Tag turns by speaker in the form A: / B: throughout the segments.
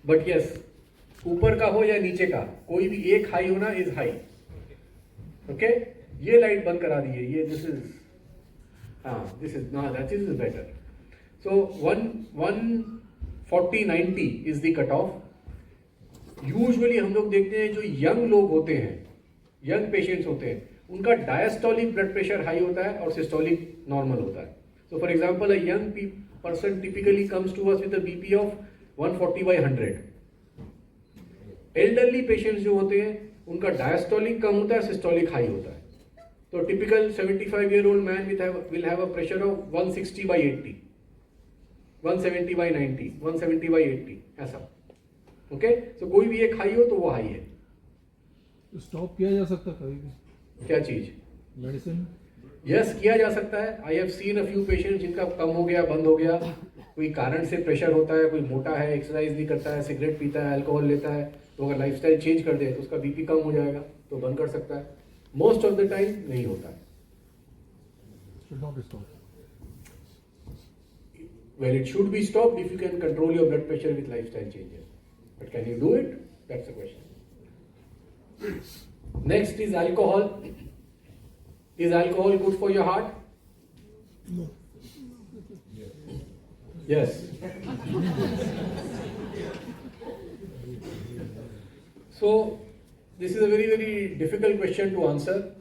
A: But yes, ऊपर का हो या नीचे का, कोई भी एक हाई होना इज हाई. ओके, ये लाइट बंद करा दिए. ये दिस इज, हाँ दिस इज ना, that is better. So 140/90 is the cut off. Usually हम लोग देखते हैं जो यंग लोग होते हैं, यंग पेशेंट्स होते हैं, उनका डायस्टोलिक ब्लड प्रेशर हाई होता है और सिस्टोलिक नॉर्मल होता है. So for example a young person typically comes to us with a BP of 140/100. Elderly patients जो होते हैं उनका डायस्टोलिक कम होता है, सिस्टोलिक हाई होता है. तो typical 75-year-old man will have a pressure of 160/80, 170/90, 170/80 ऐसा. ओके, सो कोई भी एक हाई हो तो वो हाई है.
B: स्टॉप किया जा सकता कभी भी
A: क्या चीज?
B: मेडिसिन?
A: यस, किया जा सकता है. I have seen a few patient जिनका कम हो गया, बंद हो गया. कोई कारण से प्रेशर होता है, कोई मोटा है, एक्सरसाइज नहीं करता है, सिगरेट पीता है, अल्कोहल लेता है, तो अगर लाइफस्टाइल चेंज कर दे तो उसका बीपी कम हो जाएगा, तो बंद कर सकता है. मोस्ट ऑफ द टाइम नहीं होता है.
B: should not stop.
A: Well, it should be stopped if you can control your blood pressure with lifestyle changes. But can you do it? That's the question. Next is alcohol. Is alcohol good for your heart?
B: No.
A: Yes. So, this is a very, very difficult question to answer.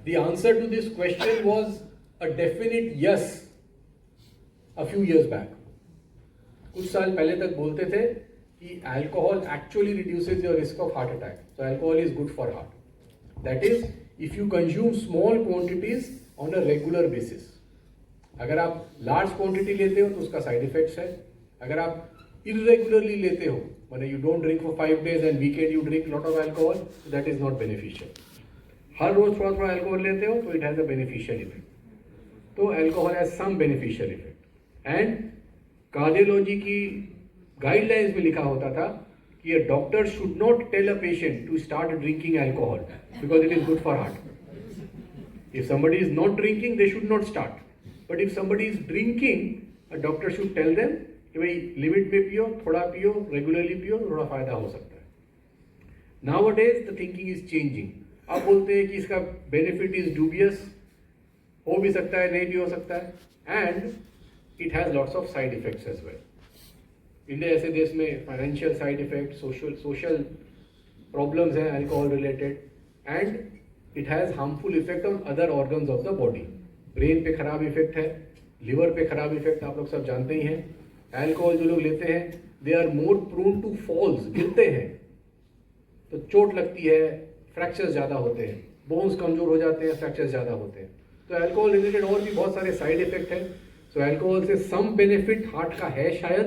A: The answer to this question was a definite yes a few years back. कुछ साल पहले तक बोलते थे कि alcohol actually reduces your risk of heart attack. So alcohol is good for heart. That is, if you consume small quantities on a regular basis. अगर आप large quantity लेते हो तो उसका side effects है. अगर आप irregularly लेते हो, मतलब you don't drink for 5 days and weekend you drink lot of alcohol, that is not beneficial. हर रोज थोड़ा थोड़ा alcohol लेते हो तो it has a beneficial effect. तो alcohol has some beneficial effect. And cardiology की गाइडलाइंस में लिखा होता था कि a doctor should not tell a patient to start drinking alcohol because it is good for heart. If somebody is not drinking, they should not start. But if somebody is drinking, a doctor should tell them कि भाई limit में पियो, थोड़ा पियो, regularly पियो, थोड़ा फायदा हो सकता है. Nowadays the thinking is changing. आप बोलते हैं कि इसका बेनिफिट इज डूबियस, हो भी सकता है, नहीं भी हो सकता है, and it has lots of side effects as well. India ऐसे देश में financial side effect, social problems हैं alcohol related, and it has harmful effect on other organs of the body. Brain पे खराब इफेक्ट है, लिवर पे खराब effect आप लोग सब जानते ही हैं. अल्कोहल जो लोग लेते हैं they are more prone to falls, गिरते हैं तो चोट लगती है, फ्रैक्चर्स ज़्यादा होते हैं, बोन्स कमजोर हो जाते हैं, फ्रैक्चर्स ज़्यादा होते हैं. तो अल्कोहल रिलेटेड और भी बहुत सारे साइड इफेक्ट हैं. So alcohol से some benefit हार्ट का है शायद.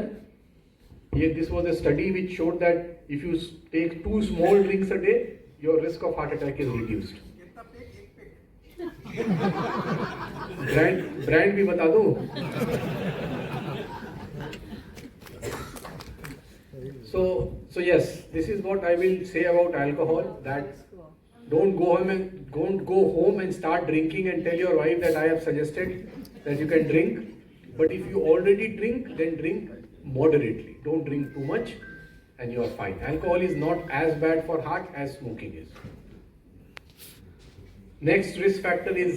A: ये this was a study which showed that if you take 2 small drinks a day, your risk of heart attack is reduced. Brand भी बता दूं. So yes, this is what I will say about alcohol. That don't go home and start drinking and tell your wife that I have suggested that you can drink. But if you already drink, then drink moderately. Don't drink too much and you are fine. Alcohol is not as bad for heart as smoking is. Next risk factor is